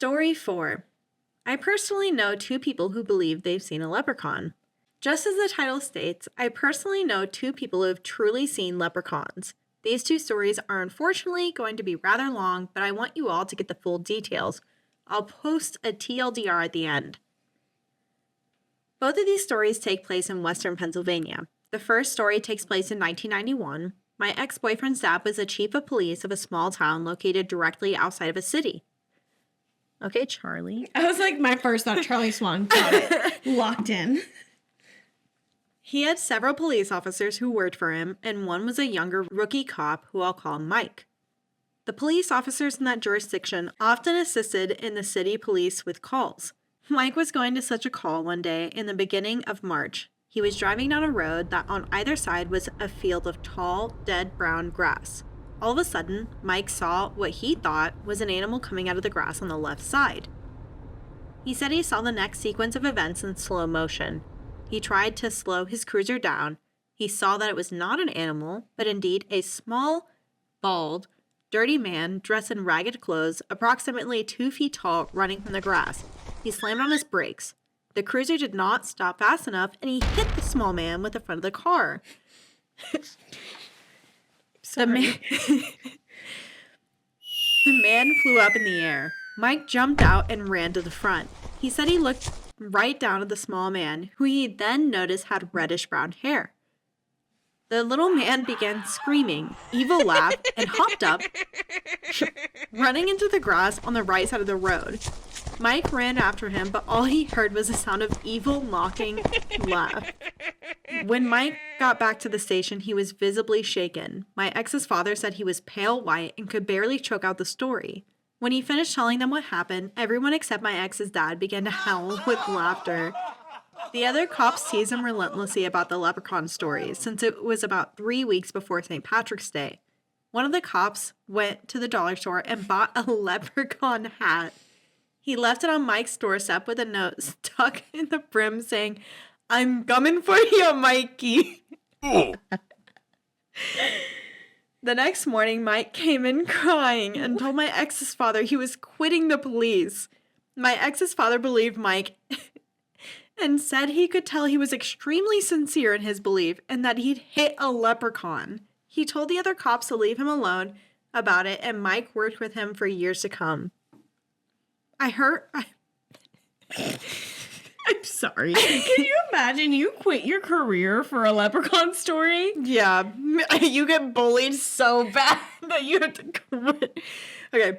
Story 4. I personally know 2 people who believe they've seen a leprechaun. Just as the title states, I personally know 2 people who have truly seen leprechauns. These 2 stories are unfortunately going to be rather long, but I want you all to get the full details. I'll post a TLDR at the end. Both of these stories take place in western Pennsylvania. The first story takes place in 1991. My ex-boyfriend's dad was the chief of police of a small town located directly outside of a city. Okay, Charlie. I was like, my first thought, Charlie Swan. Got it. Locked in. He had several police officers who worked for him, and one was a younger rookie cop who I'll call Mike. The police officers in that jurisdiction often assisted in the city police with calls. Mike was going to such a call one day in the beginning of March. He was driving down a road that on either side was a field of tall, dead brown grass. All of a sudden, Mike saw what he thought was an animal coming out of the grass on the left side. He said he saw the next sequence of events in slow motion. He tried to slow his cruiser down. He saw that it was not an animal, but indeed a small, bald, dirty man dressed in ragged clothes, approximately 2 feet tall, running from the grass. He slammed on his brakes. The cruiser did not stop fast enough, and he hit the small man with the front of the car. The man flew up in the air. Mike jumped out and ran to the front. He said he looked right down at the small man, who he then noticed had reddish-brown hair. The little man began screaming, evil laugh, and hopped up, running into the grass on the right side of the road. Mike ran after him, but all he heard was the sound of evil, mocking laugh. When Mike got back to the station, he was visibly shaken. My ex's father said he was pale white and could barely choke out the story. When he finished telling them what happened, everyone except my ex's dad began to howl with laughter. The other cops teased him relentlessly about the leprechaun story, since it was about 3 weeks before St. Patrick's Day. One of the cops went to the dollar store and bought a leprechaun hat. He left it on Mike's doorstep with a note stuck in the brim saying, "I'm coming for you, Mikey." The next morning, Mike came in crying and told my ex's father he was quitting the police. My ex's father believed Mike and said he could tell he was extremely sincere in his belief and that he'd hit a leprechaun. He told the other cops to leave him alone about it, and Mike worked with him for years to come. I'm sorry. Can you imagine you quit your career for a leprechaun story? Yeah, you get bullied so bad that you have to quit. Okay.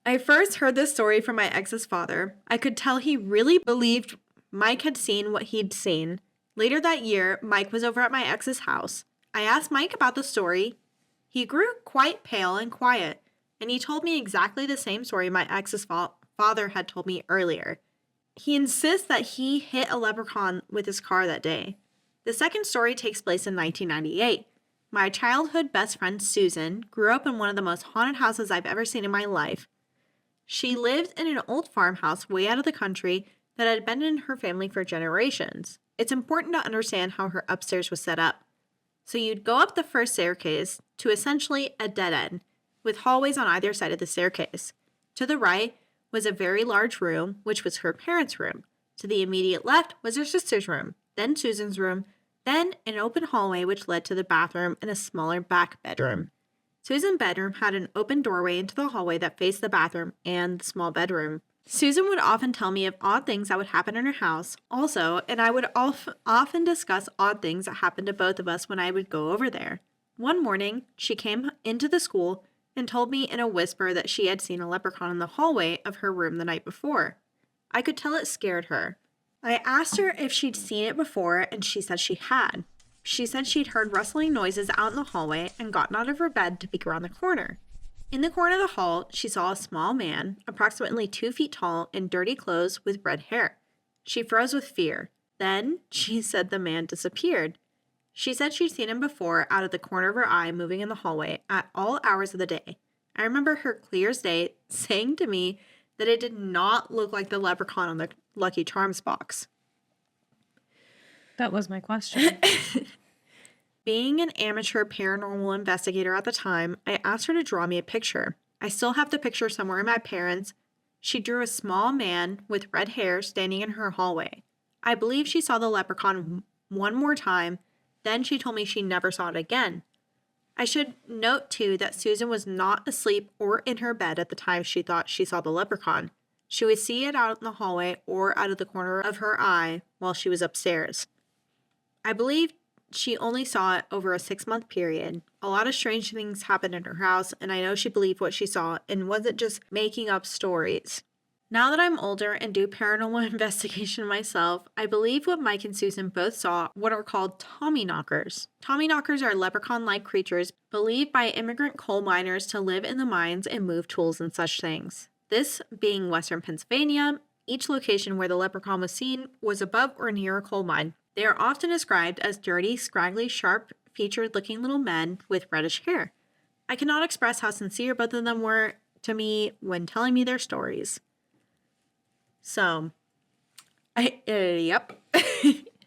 I first heard this story from my ex's father. I could tell he really believed Mike had seen what he'd seen. Later that year, Mike was over at my ex's house. I asked Mike about the story. He grew quite pale and quiet, and he told me exactly the same story my ex's father had told me earlier. He insists that he hit a leprechaun with his car that day. The second story takes place in 1998. My childhood best friend, Susan, grew up in one of the most haunted houses I've ever seen in my life. She lived in an old farmhouse way out of the country that had been in her family for generations. It's important to understand how her upstairs was set up. So you'd go up the first staircase to essentially a dead end, with hallways on either side of the staircase. To the right was a very large room, which was her parents' room. To the immediate left was her sister's room, then Susan's room, then an open hallway which led to the bathroom and a smaller back bedroom. Susan's bedroom had an open doorway into the hallway that faced the bathroom and the small bedroom. Susan would often tell me of odd things that would happen in her house also, and I would often discuss odd things that happened to both of us when I would go over there. One morning, she came into the school and told me in a whisper that she had seen a leprechaun in the hallway of her room the night before. I could tell it scared her. I asked her if she'd seen it before, and she said she had. She said she'd heard rustling noises out in the hallway and gotten out of her bed to peek around the corner. In the corner of the hall, she saw a small man, approximately 2 feet tall, in dirty clothes with red hair. She froze with fear. Then, she said the man disappeared. She said she'd seen him before out of the corner of her eye moving in the hallway at all hours of the day. I remember her clear as day saying to me that it did not look like the leprechaun on the Lucky Charms box. That was my question. Being an amateur paranormal investigator at the time, I asked her to draw me a picture. I still have the picture somewhere in my parents'. She drew a small man with red hair standing in her hallway. I believe she saw the leprechaun one more time, then she told me she never saw it again. I should note, too, that Susan was not asleep or in her bed at the time she thought she saw the leprechaun. She would see it out in the hallway or out of the corner of her eye while she was upstairs. I believe she only saw it over a 6-month period. A lot of strange things happened in her house, and I know she believed what she saw and wasn't just making up stories. Now that I'm older and do paranormal investigation myself, I believe what Mike and Susan both saw what are called Tommyknockers. Tommyknockers are leprechaun-like creatures believed by immigrant coal miners to live in the mines and move tools and such things. This being Western Pennsylvania, each location where the leprechaun was seen was above or near a coal mine. They are often described as dirty, scraggly, sharp-featured looking little men with reddish hair. I cannot express how sincere both of them were to me when telling me their stories. So, yep.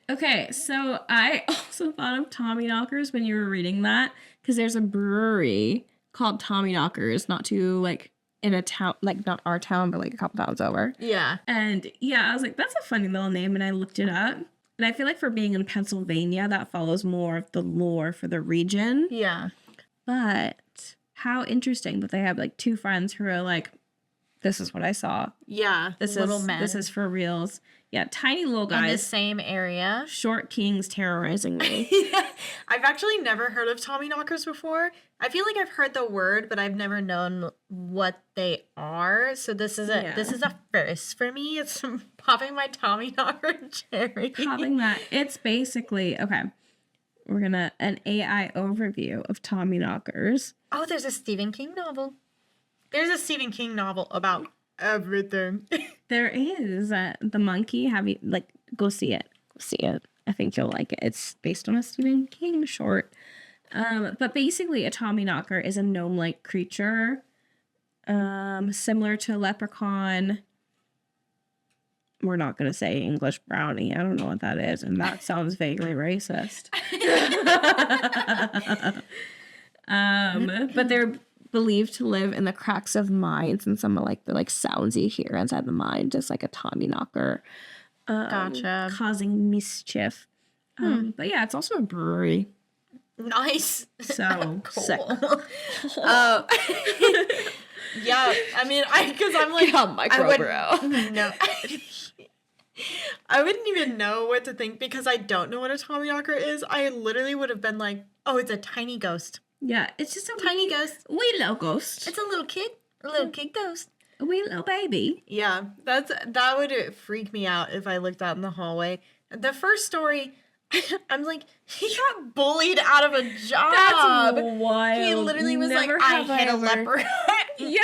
Okay, so I also thought of Tommyknockers when you were reading that, because there's a brewery called Tommyknockers, not too, like, in a town, like, not our town, but, like, a couple towns over. Yeah. And, yeah, I was like, that's a funny little name, and I looked it up. And I feel like for being in Pennsylvania, that follows more of the lore for the region. Yeah. But how interesting that they have, like, two friends who are like, this is what I saw. Yeah. Little men. This is for reals. Yeah, tiny little guys. In the same area. Short kings terrorizing me. Yeah. I've actually never heard of Tommyknockers before. I feel like I've heard the word, but I've never known what they are. So this is a first for me. It's popping my Tommyknocker cherry. Popping that. It's basically, okay, we're gonna, an AI overview of Tommyknockers. Oh, there's a Stephen King novel. There's a Stephen King novel about everything. There is The Monkey. Have you, like, go see it. Go see it. I think you'll like it. It's based on a Stephen King short. But basically a Tommyknocker is a gnome-like creature, similar to a leprechaun. We're not going to say English brownie. I don't know what that is, and that sounds vaguely racist. But they're believed to live in the cracks of mines, and some of, like, the, like, sounds you hear inside the mine, just like a Tommyknocker. Gotcha. Causing mischief. But yeah, it's also a brewery. Nice. So sick. Yeah, I mean, because I'm like, no, I wouldn't even know what to think because I don't know what a Tommyknocker is. I literally would have been like, oh, it's a tiny ghost. Yeah, it's just a Tiny ghost. wee little ghost. It's a little kid ghost. A wee little baby. Yeah, that would freak me out if I looked out in the hallway. The first story, I'm like, he got bullied out of a job. That's wild. He literally was Never like, I have hit a ever- leper. Yeah.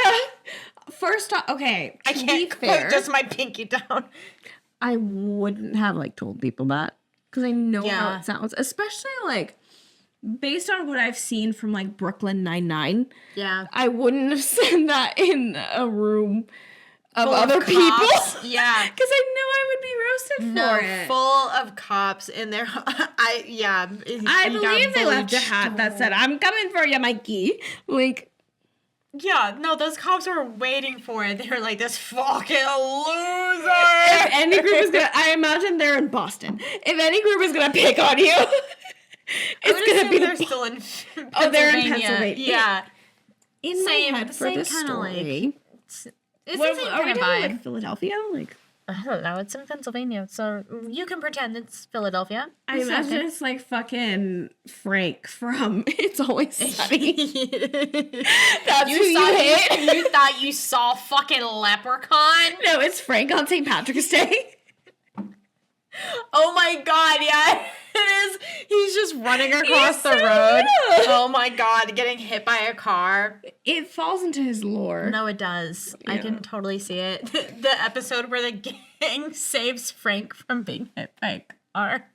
First off, okay, I to can't be fair, put just my pinky down. I wouldn't have, like, told people that because I know how Yeah. it sounds, especially, like, based on what I've seen from, like, Brooklyn Nine-Nine. Yeah. I wouldn't have said that in a room of Full other of people. cops. Yeah. Because I know I would be roasted No, for it. full of cops in there. I he believe got they left a bullied hat that said, I'm coming for you, Mikey. Like, Yeah, no, those cops were waiting for it. They were like, this fucking loser. if any group is gonna, I imagine they're in Boston. If any group is gonna pick on you, it's gonna be they're the still in Pennsylvania. Oh, they're in Pennsylvania. Yeah. in Same- my head for same the kinda, like, story. It's What, the same are we kind of doing, vibe. like, Philadelphia? Like, I don't know. It's in Pennsylvania, so you can pretend it's Philadelphia. I It's imagine okay. it's like fucking Frank from It's Always Sunny. That's you who you hit. You thought you saw fucking Leprechaun? No, it's Frank on St. Patrick's Day. Oh my god, yeah, it is. He's just running across He's the so road. good. Oh my god, getting hit by a car. It falls into his lore. No, it does. I Yeah. can totally see it. The episode where the gang saves Frank from being hit by a car.